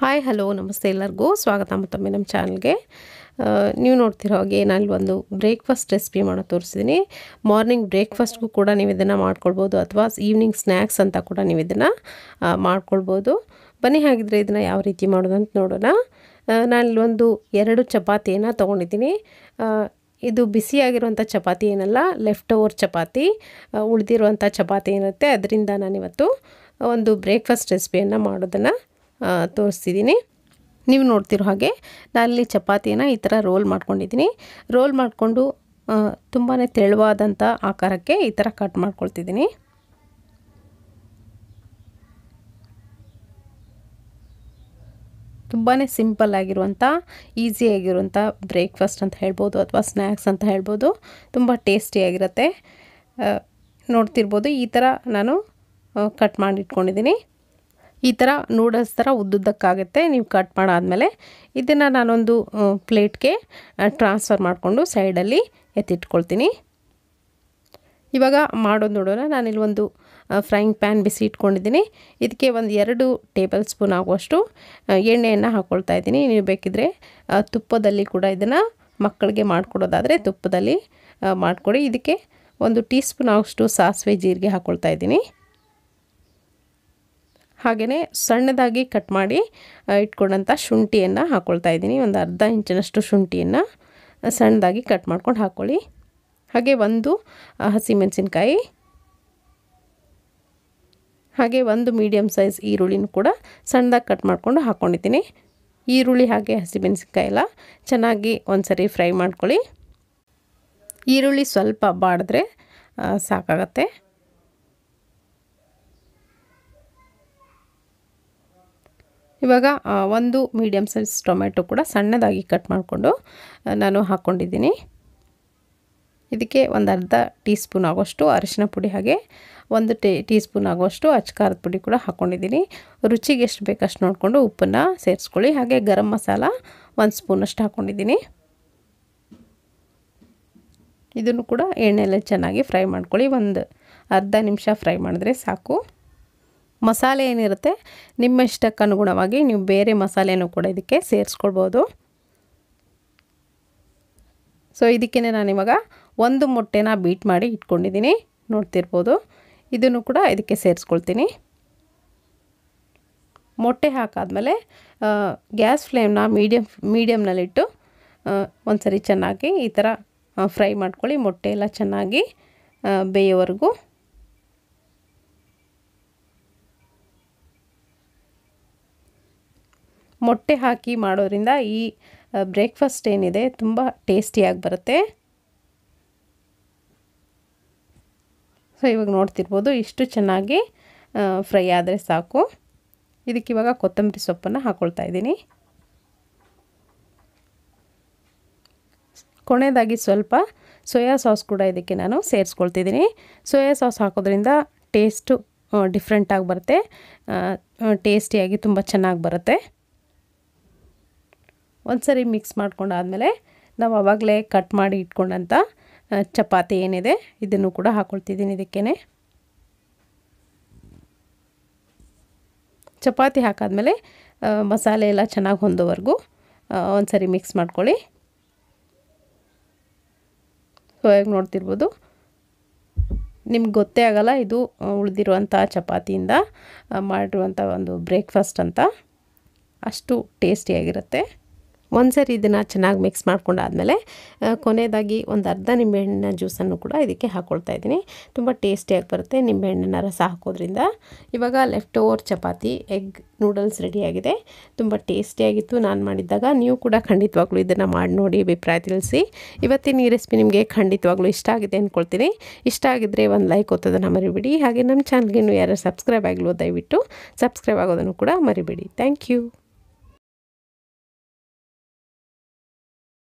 Hi hello ನಮಸ್ತೆ ಎಲ್ಲರಿಗೂ ಸ್ವಾಗತ ಮತ್ತೊಮ್ಮೆ ನಮ್ಮ ಚಾನಲ್ಗೆ. ನೀವು ನೋಡ್ತಿರೋ ಹಾಗೆ ನಾನು ಒಂದು ಬ್ರೇಕ್ಫಾಸ್ಟ್ ರೆಸಿಪಿ ಮಾಡೋ ತೋರಿಸಿದ್ದೀನಿ. ಮಾರ್ನಿಂಗ್ ಬ್ರೇಕ್ಫಾಸ್ಟ್ಗೂ ಕೂಡ ನೀವು ಇದನ್ನು ಮಾಡ್ಕೊಳ್ಬೋದು ಅಥವಾ ಈವ್ನಿಂಗ್ ಸ್ನ್ಯಾಕ್ಸ್ ಅಂತ ಕೂಡ ನೀವು ಇದನ್ನು ಮಾಡ್ಕೊಳ್ಬೋದು. ಬನ್ನಿ ಹಾಗಿದ್ರೆ ಇದನ್ನು ಯಾವ ರೀತಿ ಮಾಡೋದು ಅಂತ ನೋಡೋಣ. ನಾನಿಲ್ಲೊಂದು 2 ಚಪಾತಿಯನ್ನು ತೊಗೊಂಡಿದ್ದೀನಿ. ಇದು ಬಿಸಿಯಾಗಿರುವಂಥ ಚಪಾತಿ ಏನಲ್ಲ, ಲೆಫ್ಟ್ ಓವರ್ ಚಪಾತಿ, ಉಳಿದಿರುವಂಥ ಚಪಾತಿ ಏನಿರುತ್ತೆ ಅದರಿಂದ ನಾನಿವತ್ತು ಒಂದು ಬ್ರೇಕ್ಫಾಸ್ಟ್ ರೆಸಿಪಿಯನ್ನು ಮಾಡೋದನ್ನು ತೋರಿಸ್ತಿದ್ದೀನಿ. ನೀವು ನೋಡ್ತಿರೋ ಹಾಗೆ ನಾನಲ್ಲಿ ಚಪಾತಿಯನ್ನು ಈ ಥರ ರೋಲ್ ಮಾಡ್ಕೊಂಡಿದ್ದೀನಿ. ರೋಲ್ ಮಾಡಿಕೊಂಡು ತುಂಬಾ ತೆಳುವಾದಂಥ ಆಕಾರಕ್ಕೆ ಈ ಥರ ಕಟ್ ಮಾಡ್ಕೊಳ್ತಿದ್ದೀನಿ. ತುಂಬಾ ಸಿಂಪಲ್ ಆಗಿರುವಂಥ ಈಸಿಯಾಗಿರುವಂಥ ಬ್ರೇಕ್ಫಾಸ್ಟ್ ಅಂತ ಹೇಳ್ಬೋದು ಅಥವಾ ಸ್ನ್ಯಾಕ್ಸ್ ಅಂತ ಹೇಳ್ಬೋದು. ತುಂಬ ಟೇಸ್ಟಿಯಾಗಿರುತ್ತೆ. ನೋಡ್ತಿರ್ಬೋದು ಈ ಥರ ನಾನು ಕಟ್ ಮಾಡಿ ಇಟ್ಕೊಂಡಿದ್ದೀನಿ. ಈ ಥರ ನೂಡಲ್ಸ್ ಥರ ಉದ್ದುದ್ದಕ್ಕಾಗುತ್ತೆ. ನೀವು ಕಟ್ ಮಾಡಾದಮೇಲೆ ಇದನ್ನು ನಾನೊಂದು ಪ್ಲೇಟ್ಗೆ ಟ್ರಾನ್ಸ್ಫರ್ ಮಾಡಿಕೊಂಡು ಸೈಡಲ್ಲಿ ಎತ್ತಿಟ್ಕೊಳ್ತೀನಿ. ಇವಾಗ ಮಾಡೋದು ನೋಡೋಣ. ನಾನಿಲ್ಲಿ ಒಂದು ಫ್ರೈಯಿಂಗ್ ಪ್ಯಾನ್ ಬಿಸಿ ಇಟ್ಕೊಂಡಿದ್ದೀನಿ. ಇದಕ್ಕೆ ಒಂದು 2 ಟೇಬಲ್ ಸ್ಪೂನ್ ಆಗುವಷ್ಟು ಎಣ್ಣೆಯನ್ನು ಹಾಕ್ಕೊಳ್ತಾ ಇದ್ದೀನಿ. ನೀವು ಬೇಕಿದ್ರೆ ತುಪ್ಪದಲ್ಲಿ ಕೂಡ ಇದನ್ನು ಮಕ್ಕಳಿಗೆ ಮಾಡಿಕೊಡೋದಾದರೆ ತುಪ್ಪದಲ್ಲಿ ಮಾಡಿಕೊಡಿ. ಇದಕ್ಕೆ 1 ಟೀ ಸ್ಪೂನ್ ಆಗುವಷ್ಟು ಸಾಸಿವೆ ಜೀರಿಗೆ ಹಾಕ್ಕೊಳ್ತಾ ಇದ್ದೀನಿ. ಹಾಗೆಯೇ ಸಣ್ಣದಾಗಿ ಕಟ್ ಮಾಡಿ ಇಟ್ಕೊಂಡಂಥ ಶುಂಠಿಯನ್ನು ಹಾಕ್ಕೊಳ್ತಾ ಇದ್ದೀನಿ. ಒಂದು ಅರ್ಧ ಇಂಚಿನಷ್ಟು ಶುಂಠಿಯನ್ನು ಸಣ್ಣದಾಗಿ ಕಟ್ ಮಾಡ್ಕೊಂಡು ಹಾಕ್ಕೊಳ್ಳಿ. ಹಾಗೆ 1 ಹಸಿಮೆಣಸಿನ್ಕಾಯಿ, ಹಾಗೆ 1 ಮೀಡಿಯಮ್ ಸೈಜ್ ಈರುಳ್ಳಿನೂ ಕೂಡ ಸಣ್ಣದಾಗಿ ಕಟ್ ಮಾಡಿಕೊಂಡು ಹಾಕ್ಕೊಂಡಿದ್ದೀನಿ. ಈರುಳ್ಳಿ ಹಾಗೆ ಹಸಿಮೆಣಸಿನ್ಕಾಯಿ ಎಲ್ಲ ಚೆನ್ನಾಗಿ ಒಂದ್ಸರಿ ಫ್ರೈ ಮಾಡ್ಕೊಳ್ಳಿ. ಈರುಳ್ಳಿ ಸ್ವಲ್ಪ ಬಾಡಿದ್ರೆ ಸಾಕಾಗತ್ತೆ. ಇವಾಗ 1 ಮೀಡಿಯಮ್ ಸೈಜ್ ಟೊಮೆಟೊ ಕೂಡ ಸಣ್ಣದಾಗಿ ಕಟ್ ಮಾಡಿಕೊಂಡು ನಾನು ಹಾಕ್ಕೊಂಡಿದ್ದೀನಿ. ಇದಕ್ಕೆ ಒಂದು ಅರ್ಧ ಟೀ ಸ್ಪೂನ್ ಆಗೋಷ್ಟು ಅರಿಶಿನ ಪುಡಿ, ಹಾಗೆ 1 ಟೀ ಸ್ಪೂನ್ ಆಗೋಷ್ಟು ಅಚ್ಕಾರದ ಪುಡಿ ಕೂಡ ಹಾಕ್ಕೊಂಡಿದ್ದೀನಿ. ರುಚಿಗೆ ಎಷ್ಟು ಬೇಕಷ್ಟು ನೋಡಿಕೊಂಡು ಉಪ್ಪನ್ನು ಸೇರಿಸ್ಕೊಳ್ಳಿ. ಹಾಗೆ ಗರಂ ಮಸಾಲ 1 ಸ್ಪೂನಷ್ಟು ಹಾಕ್ಕೊಂಡಿದ್ದೀನಿ. ಇದನ್ನು ಕೂಡ ಎಣ್ಣೆಯಲ್ಲಿ ಚೆನ್ನಾಗಿ ಫ್ರೈ ಮಾಡ್ಕೊಳ್ಳಿ. ಒಂದು ಅರ್ಧ ನಿಮಿಷ ಫ್ರೈ ಮಾಡಿದ್ರೆ ಸಾಕು. ಮಸಾಲೆ ಏನಿರುತ್ತೆ ನಿಮ್ಮ ಇಷ್ಟಕ್ಕೆ ಅನುಗುಣವಾಗಿ ನೀವು ಬೇರೆ ಮಸಾಲೆನೂ ಕೂಡ ಇದಕ್ಕೆ ಸೇರಿಸ್ಕೊಳ್ಬೋದು. ಸೊ ಇದಕ್ಕೆ ನಾನಿವಾಗ 1 ಮೊಟ್ಟೆನ ಬೀಟ್ ಮಾಡಿ ಇಟ್ಕೊಂಡಿದ್ದೀನಿ, ನೋಡ್ತಿರ್ಬೋದು. ಇದನ್ನು ಕೂಡ ಇದಕ್ಕೆ ಸೇರಿಸ್ಕೊಳ್ತೀನಿ. ಮೊಟ್ಟೆ ಹಾಕಾದ್ಮೇಲೆ ಗ್ಯಾಸ್ ಫ್ಲೇಮ್ನ ಮೀಡಿಯಮ್ನಲ್ಲಿಟ್ಟು ಒಂದ್ಸರಿ ಚೆನ್ನಾಗಿ ಈ ಥರ ಫ್ರೈ ಮಾಡ್ಕೊಳ್ಳಿ. ಮೊಟ್ಟೆ ಎಲ್ಲ ಚೆನ್ನಾಗಿ ಬೇಯೋವರೆಗೂ. ಮೊಟ್ಟೆ ಹಾಕಿ ಮಾಡೋದ್ರಿಂದ ಈ ಬ್ರೇಕ್ಫಾಸ್ಟ್ ಏನಿದೆ ತುಂಬ ಟೇಸ್ಟಿಯಾಗಿ ಬರುತ್ತೆ. ಸೊ ಇವಾಗ ನೋಡ್ತಿರ್ಬೋದು ಇಷ್ಟು ಚೆನ್ನಾಗಿ ಫ್ರೈ ಆದರೆ ಸಾಕು. ಇದಕ್ಕೆ ಇವಾಗ ಕೊತ್ತಂಬರಿ ಸೊಪ್ಪನ್ನು ಹಾಕ್ಕೊಳ್ತಾ ಇದ್ದೀನಿ. ಕೊನೆಯದಾಗಿ ಸ್ವಲ್ಪ ಸೋಯಾ ಸಾಸ್ ಕೂಡ ಇದಕ್ಕೆ ನಾನು ಸೇರಿಸ್ಕೊಳ್ತಿದ್ದೀನಿ. ಸೋಯಾ ಸಾಸ್ ಹಾಕೋದ್ರಿಂದ ಟೇಸ್ಟು ಡಿಫ್ರೆಂಟಾಗಿ ಬರುತ್ತೆ, ಟೇಸ್ಟಿಯಾಗಿ ತುಂಬ ಚೆನ್ನಾಗಿ ಬರುತ್ತೆ. ಒಂದ್ಸರಿ ಮಿಕ್ಸ್ ಮಾಡ್ಕೊಂಡಾದಮೇಲೆ ನಾವು ಆವಾಗಲೇ ಕಟ್ ಮಾಡಿ ಇಟ್ಕೊಂಡಂಥ ಚಪಾತಿ ಏನಿದೆ ಇದನ್ನು ಕೂಡ ಹಾಕ್ಕೊಳ್ತಿದ್ದೀನಿ. ಇದಕ್ಕೇ ಚಪಾತಿ ಹಾಕಾದ್ಮೇಲೆ ಮಸಾಲೆ ಎಲ್ಲ ಚೆನ್ನಾಗಿ ಹೊಂದೋವರೆಗೂ ಒಂದ್ಸರಿ ಮಿಕ್ಸ್ ಮಾಡ್ಕೊಳ್ಳಿ. ಸೊ ಈಗ ನೋಡ್ತಿರ್ಬೋದು ನಿಮ್ಗೆ ಗೊತ್ತೇ ಆಗಲ್ಲ ಇದು ಉಳಿದಿರುವಂಥ ಚಪಾತಿಯಿಂದ ಮಾಡಿರುವಂಥ ಒಂದು ಬ್ರೇಕ್ಫಾಸ್ಟ್ ಅಂತ. ಅಷ್ಟು ಟೇಸ್ಟಿಯಾಗಿರುತ್ತೆ. ಒಂದ್ಸರಿ ಇದನ್ನು ಚೆನ್ನಾಗಿ ಮಿಕ್ಸ್ ಮಾಡ್ಕೊಂಡಾದಮೇಲೆ ಕೊನೆಯದಾಗಿ ಒಂದು ಅರ್ಧ ನಿಂಬೆಹಣ್ಣಿನ ಜ್ಯೂಸನ್ನು ಕೂಡ ಇದಕ್ಕೆ ಹಾಕ್ಕೊಳ್ತಾ ಇದ್ದೀನಿ. ತುಂಬ ಟೇಸ್ಟಿಯಾಗಿ ಬರುತ್ತೆ ನಿಂಬೆಹಣ್ಣಿನ ರಸ ಹಾಕೋದ್ರಿಂದ. ಇವಾಗ left over chapati egg noodles ರೆಡಿಯಾಗಿದೆ. ತುಂಬ ಟೇಸ್ಟಿಯಾಗಿತ್ತು ನಾನು ಮಾಡಿದ್ದಾಗ. ನೀವು ಕೂಡ ಖಂಡಿತವಾಗ್ಲೂ ಇದನ್ನು ಮಾಡಿ ನೋಡಿ ಅಭಿಪ್ರಾಯ ತಿಳಿಸಿ. ಇವತ್ತಿನ ಈ ರೆಸಿಪಿ ನಿಮಗೆ ಖಂಡಿತವಾಗ್ಲೂ ಇಷ್ಟ ಆಗಿದೆ ಅಂದ್ಕೊಳ್ತೀನಿ. ಇಷ್ಟ ಆಗಿದ್ದರೆ ಒಂದು ಲೈಕ್ ಒತ್ತೋದನ್ನು ಮರಿಬೇಡಿ. ಹಾಗೆ ನಮ್ಮ ಚಾನಲ್ಗೆ ಯಾರು ಸಬ್ಸ್ಕ್ರೈಬ್ ಆಗಿಲ್ವೋ ದಯವಿಟ್ಟು ಸಬ್ಸ್ಕ್ರೈಬ್ ಆಗೋದನ್ನು ಕೂಡ ಮರಿಬೇಡಿ. Thank you.